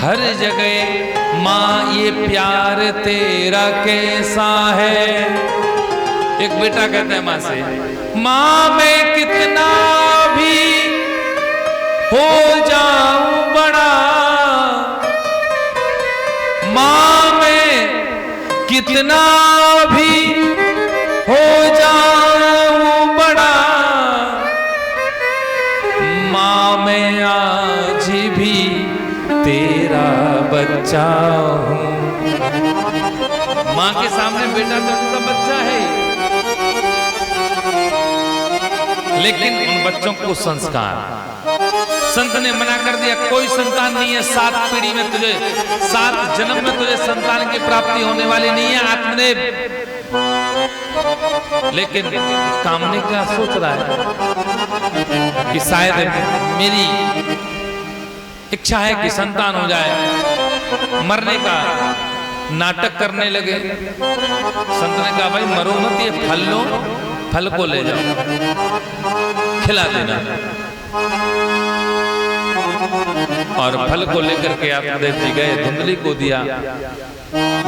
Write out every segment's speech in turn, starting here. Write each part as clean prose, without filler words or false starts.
हर जगह माँ ये प्यार तेरा कैसा है। एक बेटा कहता है माँ से, माँ मैं कितना भी हो जाऊं बड़ा, माँ मैं कितना भी हो जाऊं बड़ा, माँ मैं आज भी तेरा बच्चा हूं। माँ के सामने बेटा तो उनका बच्चा है, लेकिन उन बच्चों को संस्कार संत ने मना कर दिया, कोई संतान नहीं है, 7 पीढ़ी में तुझे, 7 जन्म में तुझे संतान की प्राप्ति होने वाली नहीं है आत्मदेव। लेकिन कामने का सोच रहा है कि शायद मेरी इच्छा है कि संतान हो जाए। मरने का नाटक करने लगे। संत ने कहा भाई मरो मत, ये फल लो, फल को ले जाओ, खिला देना। और फल को लेकर के आत्मदेव जी गए, धुंधली को दिया।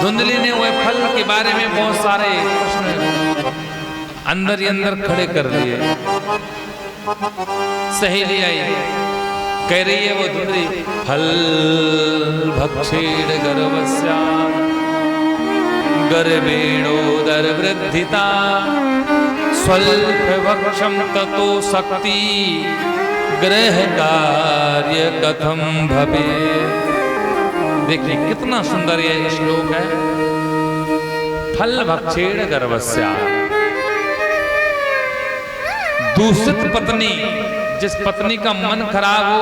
धुंधली ने वह फल के बारे में बहुत सारे प्रश्न अंदर ही अंदर खड़े कर दिए। सहेली आई, कह रही है वो धुंधली, फल भक्षेण गर्भस्या गर्भेणोदर वृद्धिता स्वल्प भक्षम ततो शक्ति ग्रह कार्य कथम भवे। देखिए कितना सुंदर ये श्लोक है। फल भक्षेण गर्भस्या, दूषित पत्नी, जिस पत्नी का मन खराब हो,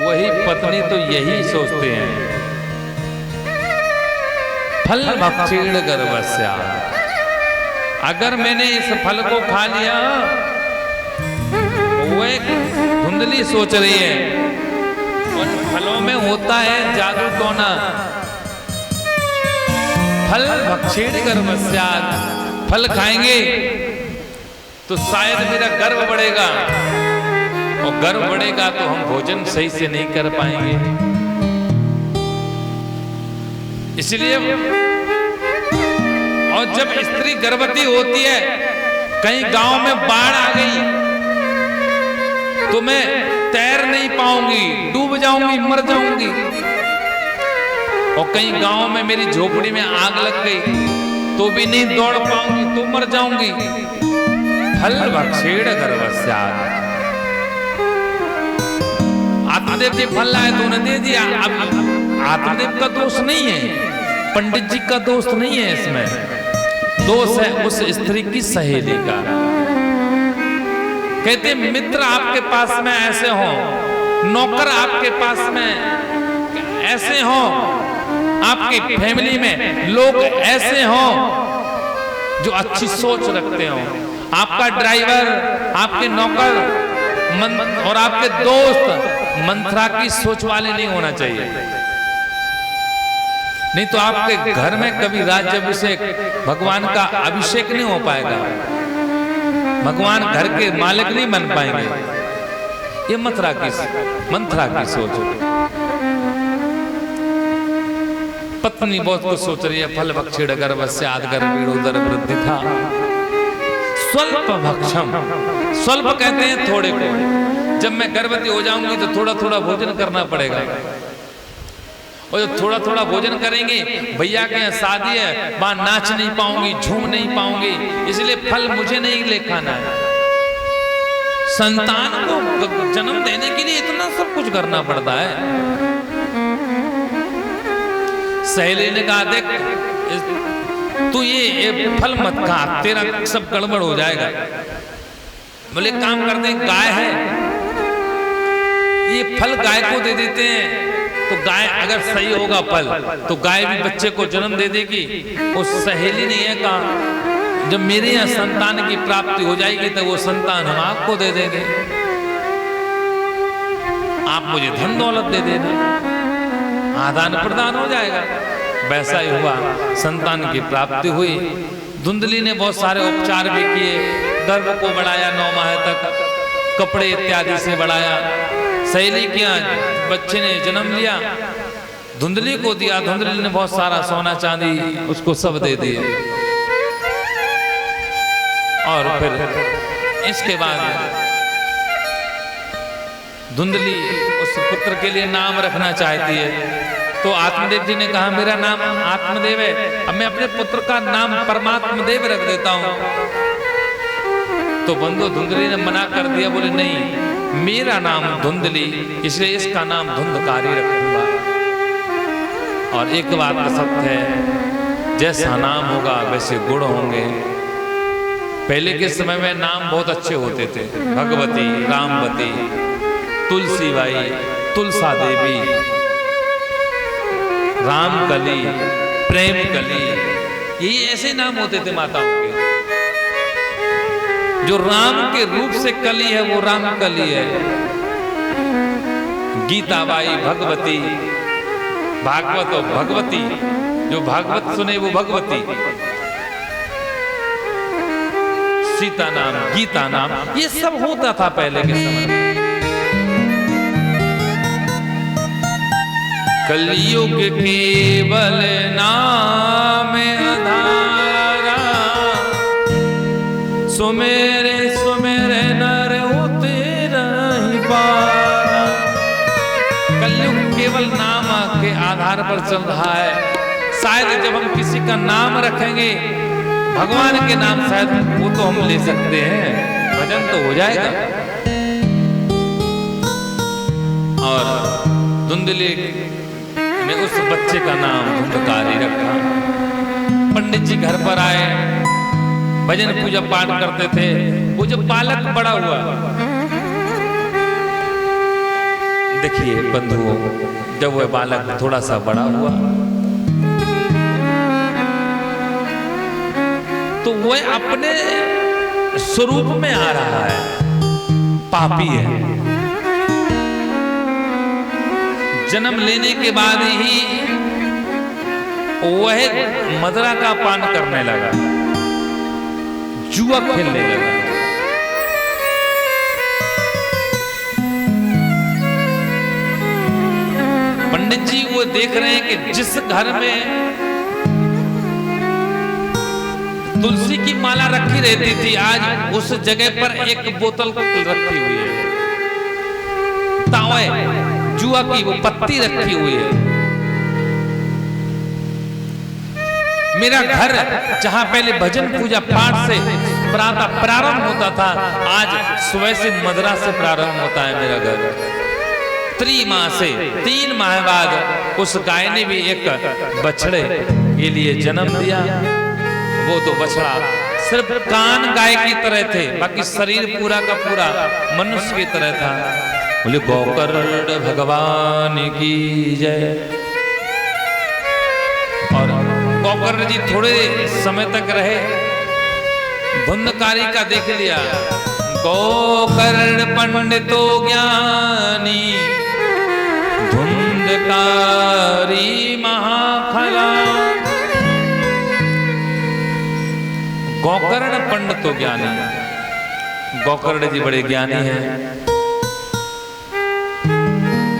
वही पत्नी तो यही सोचते हैं, फल भक्षेण गर्भस्या। अगर मैंने इस फल को खा लिया, वो एक धुंधली सोच रही है, उन फलों में होता है जादू टोना। फल भक्षेण गर्भस्या, फल खाएंगे तो शायद मेरा गर्व बढ़ेगा, और गर्व बढ़ेगा तो हम भोजन सही से नहीं कर पाएंगे। इसलिए और जब स्त्री गर्भवती होती है, कहीं गांव में बाढ़ आ गई तो मैं तैर नहीं पाऊंगी, डूब जाऊंगी, मर जाऊंगी। और कहीं गांव में मेरी झोपड़ी में आग लग गई तो भी नहीं दौड़ पाऊंगी, तो मर जाऊंगी। फल भक्षेण गर्भस्या। आत्मदेव जी फल लाए तो उन्हें दे दिया। अब आत्मदेव का दोष नहीं है, पंडित जी का दोष नहीं है, इसमें दोष है उस स्त्री की सहेली का। कहते मित्र आपके पास में ऐसे हो, नौकर आपके पास में ऐसे हो, आपकी फैमिली में लोग ऐसे हो जो अच्छी सोच रखते हो। आपका ड्राइवर, आपके नौकर और आपके दोस्त मंत्रा की सोच वाले नहीं होना चाहिए, नहीं तो आपके घर में कभी राज्याभिषेक, भगवान का अभिषेक नहीं हो पाएगा, भगवान घर के मालिक नहीं बन पाएंगे। ये मंत्रा की सोच। पत्नी बहुत कुछ सोच रही है, फल भक्षेण गर्भस्या गर्भेणोदर वृद्धिता स्वल्प भक्षम। स्वल्प कहते हैं थोड़े को। जब मैं गर्भवती हो जाऊंगी तो थोड़ा थोड़ा भोजन करना पड़ेगा, और जब थोड़ा थोड़ा भोजन करेंगे, भैया के यहाँ शादी है, वहां नाच नहीं पाऊंगी, झूम नहीं पाऊंगी, इसलिए फल मुझे नहीं ले खाना है। संतान को जन्म देने के लिए इतना सब कुछ करना पड़ता है। सहेली ने कहा देख तू ये फल मत खा, तेरा सब गड़बड़ हो जाएगा। बोले काम करते हैं, गाय है, ये फल गाय को दे देते हैं, तो गाय अगर सही होगा फल तो गाय भी बच्चे को जन्म दे देगी। उस सहेली ने यह कहा जब मेरे यहाँ संतान की प्राप्ति हो जाएगी तो वो संतान हम आपको दे देंगे, आप मुझे धन दौलत दे देना, आदान प्रदान हो जाएगा। वैसा ही हुआ, संतान की प्राप्ति हुई। धुंधली ने बहुत सारे उपचार भी किए, गर्भ को बढ़ाया, 9 माह तक कपड़े इत्यादि से बढ़ाया, सहेली के यहाँ बच्चे ने जन्म लिया, धुंधली को दिया, धुंधली ने बहुत सारा सोना चांदी उसको सब दे दिए। और फिर इसके बाद धुंधली उस पुत्र के लिए नाम रखना चाहती है, तो आत्मदेव जी ने कहा मेरा नाम आत्मदेव है, अब मैं अपने पुत्र का नाम परमात्मदेव रख देता हूं। तो बंधु धुंधली ने मना कर दिया, बोले नहीं, मेरा नाम धुंधली, इसलिए इसका नाम धुंधकारी रखूंगा। और एक बात तो सत्य है, जैसा नाम होगा वैसे गुण होंगे। पहले के समय में नाम बहुत अच्छे होते थे, भगवती, रामवती, तुलसीबाई, तुलसा देवी, रामकली, प्रेमकली, यही ऐसे नाम होते थे माताओं के। जो राम के रूप से कली है वो रामकली है। गीताबाई, भगवती, भागवत और भगवती, जो भागवत सुने वो भगवती, सीता नाम, गीता नाम, ये सब होता था पहले के समय में। कलयुग केवल नाम आधारा, सुमेरे सुमेरे नर उतरहि पारा। कलयुग केवल नाम के आधार पर चल रहा है। शायद जब हम किसी का नाम रखेंगे, भगवान के नाम, शायद वो तो हम ले सकते हैं, भजन तो हो जाएगा। और धुंधली ने उस बच्चे का नाम धुंधकारी रखा। पंडित जी घर पर आए, भजन पूजा पाठ करते थे। वो जब बालक बड़ा हुआ, देखिए बंधुओं, जब वह बालक थोड़ा सा बड़ा हुआ तो वह अपने स्वरूप में आ रहा है, पापी है। जन्म लेने के बाद ही वह मदरा का पान करने लगा, जुआ खेलने लगा। पंडित जी वो देख रहे हैं कि जिस घर में तुलसी की माला रखी रहती थी, आज उस जगह पर एक बोतल रखी हुई है, तावे जुआ की वो पत्ती रखी हुई है। मेरा घर जहां पहले भजन पूजा पाठ से प्रातः प्रारंभ होता था, आज सुबह से मदरा से प्रारंभ होता है मेरा घर। त्रिमाह से 3 माह बाद उस गाय ने भी एक बछड़े के लिए जन्म दिया। वो तो बछड़ा सिर्फ कान गाय की तरह थे, बाकी शरीर पूरा का पूरा मनुष्य की तरह था। बोले गोकर्ण भगवान की जय। और गोकर्ण जी थोड़े समय तक रहे, धुंधकारी का देख लिया। गोकर्ण पंडितो ज्ञानी, धुंधकारी महाखला। गोकर्ण पंडितो ज्ञानी, गोकर्ण जी बड़े ज्ञानी हैं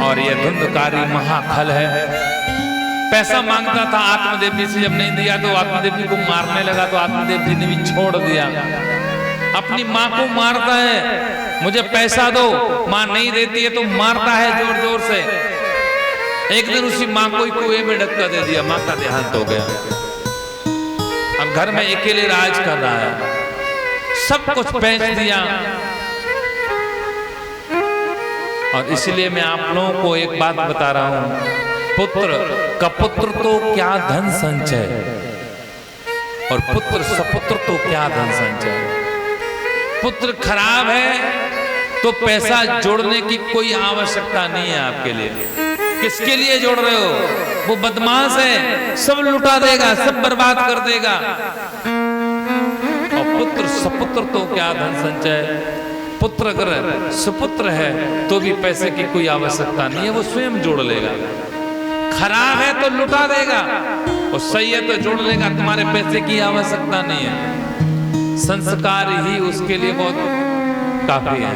और यह धुंधकारी महाखल है। पैसा मांगता था आत्मदेव जी से, जब नहीं दिया तो आत्मदेव जी को मारने लगा, तो आत्मदेव जी ने भी छोड़ दिया। अपनी माँ को मारता है, मुझे पैसा दो, माँ नहीं देती है तो मारता है जोर जोर से। एक दिन उसी माँ को ही कुएं में धक्का दे दिया, माँ का देहांत हो गया। अब घर में अकेले राज कर रहा है, सब कुछ बेच दिया। और इसलिए मैं आप लोगों को एक बात बता रहा हूं, पुत्र कपुत्र तो क्या धन संचय, और पुत्र सपुत्र तो क्या धन संचय। पुत्र खराब है तो पैसा जोड़ने की कोई आवश्यकता नहीं है आपके लिए। किसके लिए जोड़ रहे हो? वो बदमाश है, सब लुटा देगा, सब बर्बाद कर देगा। और पुत्र सपुत्र तो क्या धन संचय। पुत्र अगर सुपुत्र है तो भी पैसे की कोई आवश्यकता नहीं है, वो स्वयं जोड़ लेगा। खराब है तो लुटा देगा, और सही है तो जोड़ लेगा, तुम्हारे पैसे की आवश्यकता नहीं है। संस्कार ही उसके लिए बहुत काफी है।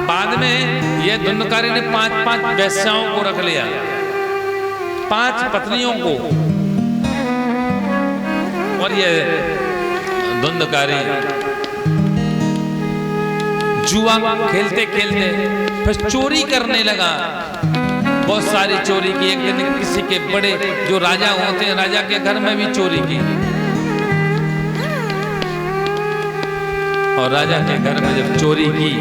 बाद में यह धुंधकारी ने 5-5 वेश्याओं को रख लिया, 5 पत्नियों को। और यह धुंधकारी जुआ खेलते खेलते फिर चोरी करने लगा। बहुत सारी चोरी की। एक दिन किसी के बड़े जो राजा होते हैं, राजा के घर में भी चोरी की। और राजा के घर में जब चोरी की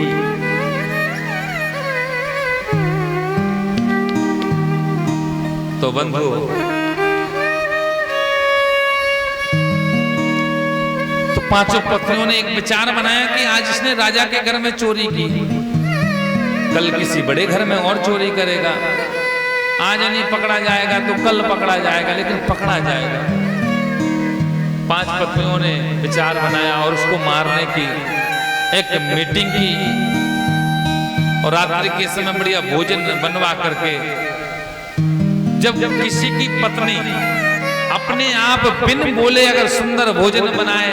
तो बंधु तो 5 पत्नियों ने एक विचार बनाया कि आज इसने राजा के घर में चोरी की, कल किसी बड़े घर में और चोरी करेगा। आज नहीं पकड़ा जाएगा तो कल पकड़ा जाएगा, लेकिन पकड़ा जाएगा। 5 पत्नियों ने विचार बनाया और उसको मारने की एक मीटिंग की। और रात्रि के समय बढ़िया भोजन बनवा करके, जब किसी की पत्नी अपने आप बिन बोले अगर सुंदर भोजन बनाए,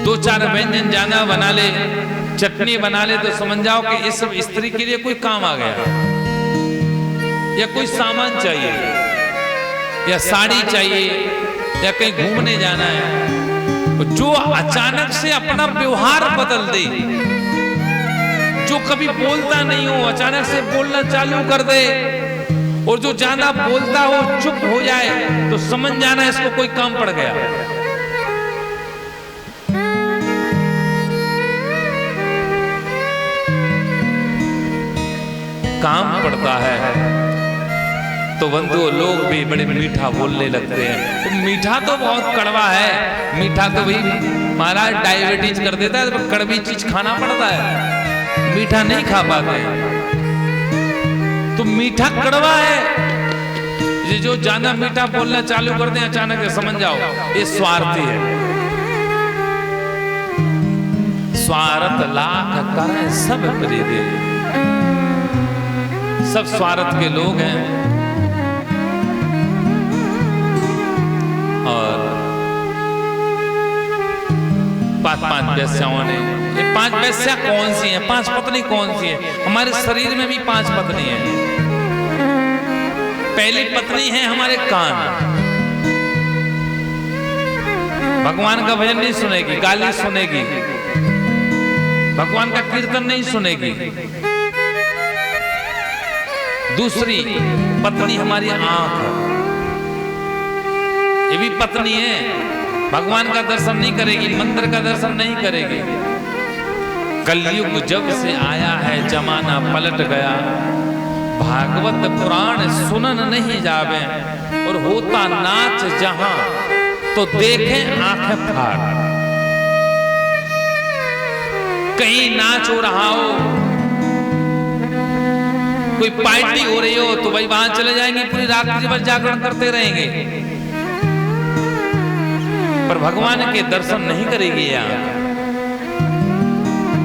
2-4 व्यंजन ज्यादा बना ले, चटनी बना ले, तो समझ जाओ कि इस स्त्री के लिए कोई काम आ गया, या कोई सामान चाहिए, या साड़ी चाहिए, या कहीं घूमने जाना है। जो अचानक से अपना व्यवहार बदल दे, जो कभी बोलता नहीं हो अचानक से बोलना चालू कर दे, और जो ज्यादा बोलता हो चुप हो जाए, तो समझ जाना इसको कोई काम पड़ गया। काम पड़ता है तो बंधु लोग भी बड़े मीठा बोलने लगते हैं। तो मीठा तो बहुत कड़वा है, मीठा तो भाई महाराज डायबिटीज कर देता है, तो कड़वी चीज खाना पड़ता है, मीठा नहीं खा पाते। तो मीठा कड़वा है, ये जो ज्यादा मीठा बोलना चालू कर दे अचानक से समझ जाओ ये स्वार्थी है। स्वार्थ लाख करें सब प्रीति, सब स्वार्थ के लोग हैं। और 5 वेश्याओं ने, ये 5 वेश्या कौन सी हैं? 5 पत्नी कौन सी है? हमारे शरीर में भी 5 पत्नी है। पहली पत्नी है हमारे कान, भगवान का भजन नहीं सुनेगी, गाली सुनेगी, भगवान का कीर्तन नहीं सुनेगी। दूसरी पत्नी हमारी आंख, ये भी पत्नी है, भगवान का दर्शन नहीं करेगी, मंदिर का दर्शन नहीं करेगी। कलयुग जब से आया है जमाना पलट गया, भागवत पुराण सुनन नहीं जावे, और होता नाच जहां तो देखें आंखें फाड़। कहीं नाच हो रहा हो, कोई पार्टी हो रही हो, तो भाई वहां चले जाएंगे, पूरी रात्रि भर जागरण करते रहेंगे, पर भगवान के दर्शन नहीं करेगी।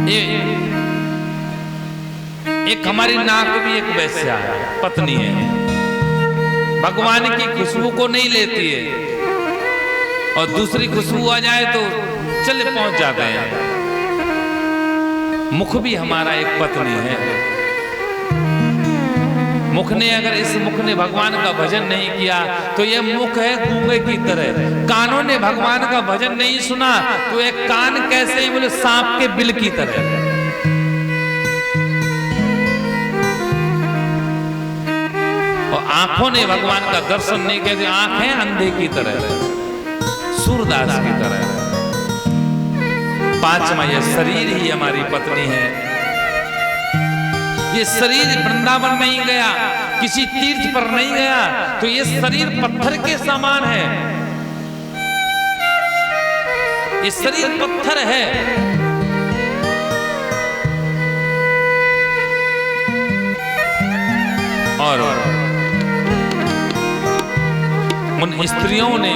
ये एक हमारी नाक भी एक वैश्या पत्नी है, भगवान की खुशबू को नहीं लेती है, और दूसरी खुशबू आ जाए तो चले पहुंच जाते हैं। मुख भी हमारा एक पत्नी है। मुख ने अगर इस मुख ने भगवान का भजन नहीं किया तो यह मुख है गूंगे की तरह। कानों ने भगवान का भजन नहीं सुना तो यह कान कैसे बोले सांप के बिल की तरह। और आंखों ने भगवान का दर्शन नहीं किया तो आंखें अंधे की तरह, सूरदास की तरह। 5वां यह शरीर ही हमारी पत्नी है। ये शरीर वृंदावन नहीं गया, किसी तीर्थ पर नहीं गया, तो ये शरीर पत्थर के समान है। ये शरीर पत्थर है। और उन स्त्रियों ने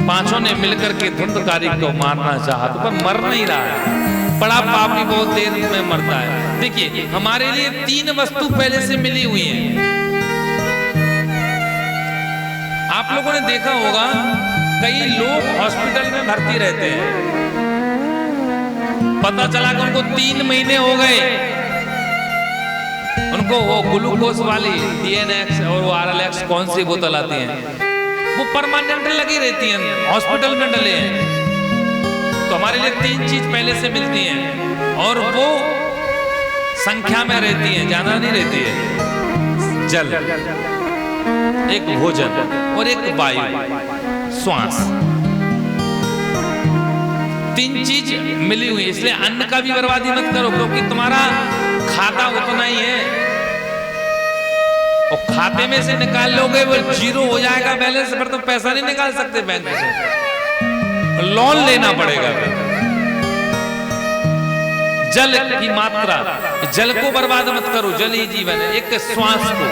5 ने मिलकर के धुंधकारी को मारना चाहा, तो पर मर नहीं रहा है। बड़ा पापी बहुत देर में मरता है। देखिए हमारे लिए 3 वस्तु पहले से मिली हुई हैं। आप लोगों ने देखा होगा कई लोग हॉस्पिटल में भर्ती रहते हैं, पता चला कि उनको 3 महीने हो गए, उनको वो ग्लूकोज वाली DNX और वो RLX कौन सी बोतल आती है वो परमानेंट लगी रहती हैं, हॉस्पिटल में डले हैं। तो हमारे लिए 3 चीज पहले से मिलती हैं और वो संख्या में रहती हैं, ज्यादा नहीं रहती है। जल, एक भोजन और एक वायु, श्वास। 3 चीज मिली हुई, इसलिए अन्न का भी बर्बादी मत करो, क्योंकि तुम्हारा खाता उतना ही है और खाते में से निकाल लोगे वो 0 हो जाएगा बैलेंस, पर तुम पैसा नहीं निकाल सकते बैंक से, लोन लेना पड़ेगा। जल की मात्रा, जल को बर्बाद मत करो, जल ही जीवन है। एक श्वास को,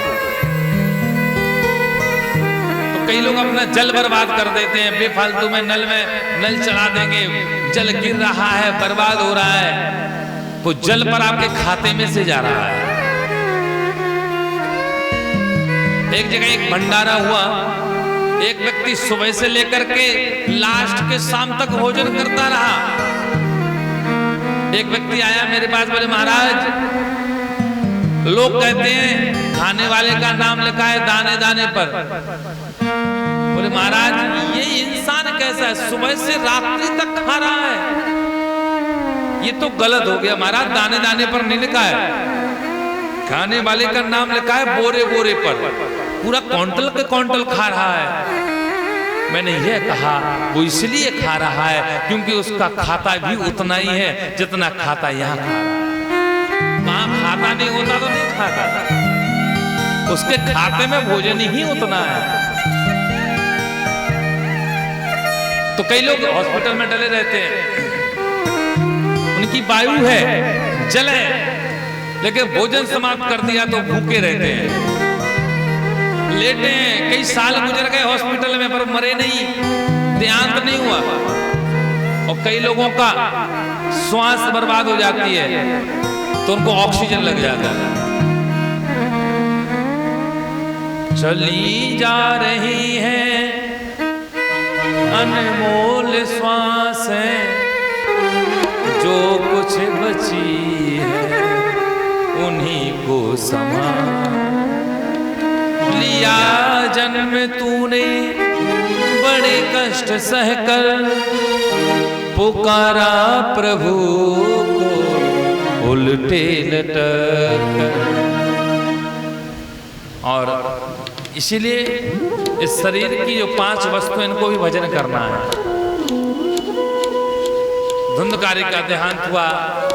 तो कई लोग अपना जल बर्बाद कर देते हैं बेफालतू में, नल चला देंगे, जल गिर रहा है, बर्बाद हो रहा है, वो जल पर आपके खाते में से जा रहा है। एक जगह एक भंडारा हुआ, एक व्यक्ति सुबह से लेकर के लास्ट के शाम तक भोजन करता रहा। एक व्यक्ति आया मेरे पास, बोले महाराज, लोग कहते हैं खाने वाले का नाम लिखा है दाने दाने पर। बोले महाराज, ये इंसान कैसा है, सुबह से रात्रि तक खा रहा है, ये तो गलत हो गया महाराज, दाने दाने पर नहीं लिखा है, खाने वाले का नाम लिखा है बोरे बोरे पर, पूरा क्विंटल के क्विंटल खा रहा है। मैंने यह कहा वो इसलिए खा रहा है क्योंकि उसका खाता भी उतना ही है जितना खाता यहाँ खा रहा है। वहां खाता नहीं होता तो नहीं खाता, उसके खाते में भोजन ही उतना है। तो कई लोग हॉस्पिटल में डले रहते हैं, उनकी वायु है, जल है, लेकिन भोजन समाप्त कर दिया तो भूखे रहते हैं, लेटे हैं, कई साल गुजर गए हॉस्पिटल में पर मरे नहीं, देहांत नहीं हुआ। और कई लोगों का श्वास बर्बाद हो जाती है तो उनको ऑक्सीजन लग जाता है। चली जा रही है अनमोल श्वास है, जो कुछ बची है उन्हीं को समा लिया। जन्म तूने बड़े कष्ट सहकर, पुकारा प्रभु को उल्टे लटक। और इसीलिए इस शरीर की जो 5 वस्तु, इनको भी भजन करना है। धुंधकारी का देहांत हुआ,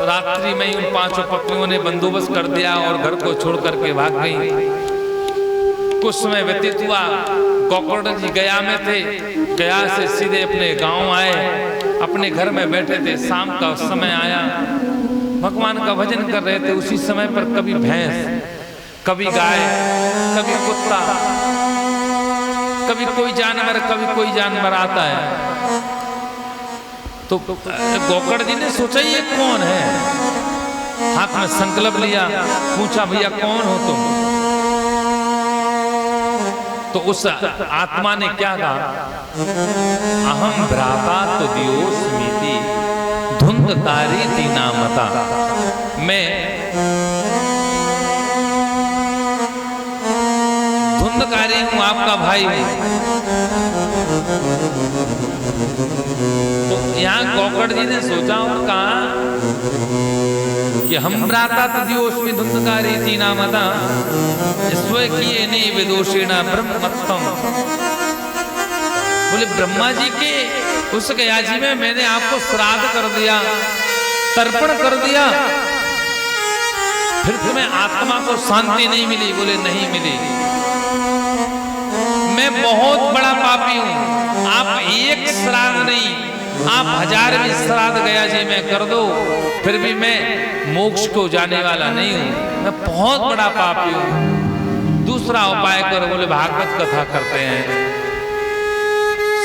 रात्रि में ही उन 5 पत्नियों ने बंदोबस्त कर दिया और घर को छोड़ करके भाग गई। कुछ समय व्यतीत हुआ, गोकर्ण जी गया में थे, गया से सीधे अपने गांव आए, अपने घर में बैठे थे। शाम का समय आया, भगवान का भजन कर रहे थे। उसी समय पर कभी भैंस, कभी गाय, कभी कुत्ता, कभी कोई जानवर आता है। तो गोकर्ण जी ने सोचा ये कौन है, हाथ में संकल्प लिया, पूछा भैया कौन हो तुम? तो उस आत्मा ने क्या कहा, अहम भ्राता तो दियोस्मीति धुंधकारी दीनामता, मैं धुंधकारी हूं, आपका भाई हूं। तो यहाँ गोकर्ण जी ने सोचा और कहा कि हम भ्राता तदियोस्मि धुंधकारी दीनामता स्वकीय ने विदोषेणा ब्रह्मत्तम। बोले ब्रह्मा जी के उस गया जी में मैंने आपको श्राद्ध कर दिया, तर्पण कर दिया, फिर तुम्हें आत्मा को शांति नहीं मिली? बोले नहीं मिली। मैं बहुत बड़ा पापी हूं, आप एक श्राद्ध नहीं, आप 1000 भी श्राद्ध गया जी में कर दो, फिर भी मैं मोक्ष को जाने वाला नहीं हूं, मैं बहुत बड़ा पापी हूं। दूसरा उपाय करो। बोले भागवत कथा करते हैं,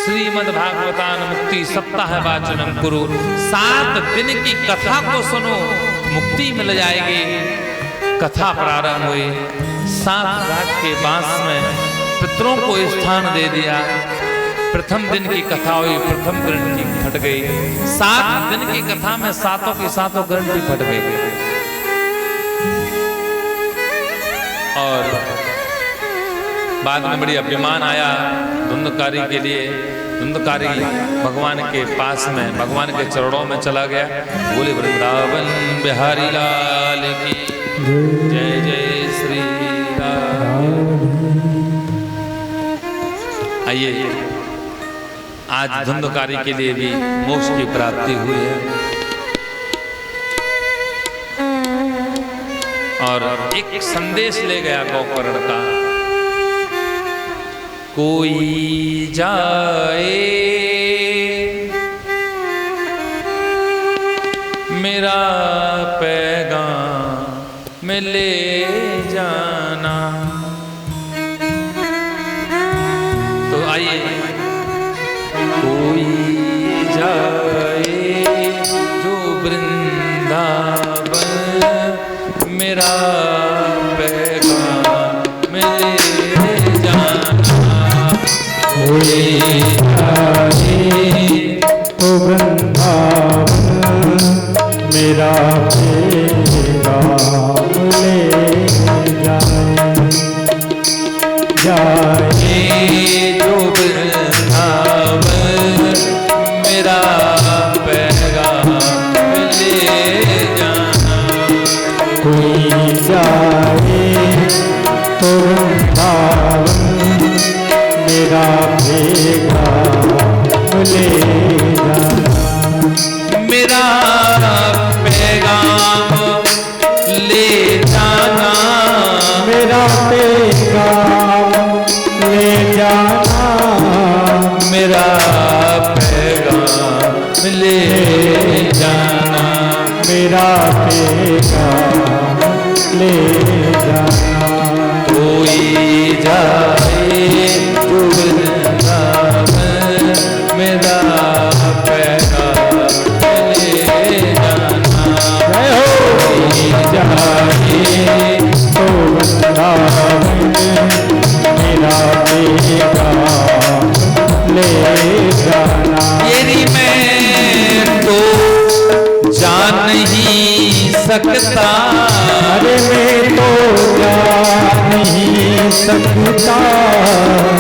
श्रीमद् भागवतान मुक्ति सप्ताह वाचनम कुरु, 7 दिन की कथा को सुनो, मुक्ति मिल जाएगी। कथा प्रारंभ हुई, 7 घाट के पास में पितरों को स्थान दे दिया, प्रथम दिन की कथा हुई, प्रथम ग्रंथि फट गई। 7 दिन की कथा में सातों की सातों ग्रंथि फट गई। और बाद में बड़ी अभिमान आया धुंधकारी के लिए। धुंधकारी भगवान के पास में, भगवान के चरणों में चला गया। बोले वृंदावन बिहारी लाल की जय जय श्री राम। आइए, आज धुंधकारी के लिए भी मोक्ष की प्राप्ति हुई है। और एक संदेश ले गया गौकर्ण का। कोई जाए मेरा पैगाम में ले जाना। तो आइए, कोई जाए जो वृंदावन मेरा पैगाम में ले जाना। कोई जाए तो वृंदावन मेरा पैगाम ले जाए जो वृंदावन मेरा पैगाम ले जाना। कोई जाए तो वृंदावन मेरा पैगाम ले जाना। मेरा पैगाम ले जाना। मेरा पैगाम ले जाना। मेरा पैगाम ले जाना। मेरा पैगाम ले जाना। कोई जाए जो वृंदावन मेरा पैगाम ले जाना। जय हो। कोई जाए तो वृंदावन मेरा पैगाम ले जाना। तेरी मैं तो जान नहीं सकता। अरे मैं तो जा नहीं सकता।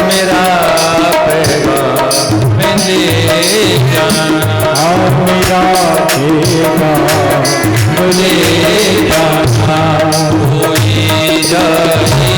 मेरा पैगाम ले जाना। और मेरा पैगाम ले जाना। कोई जाए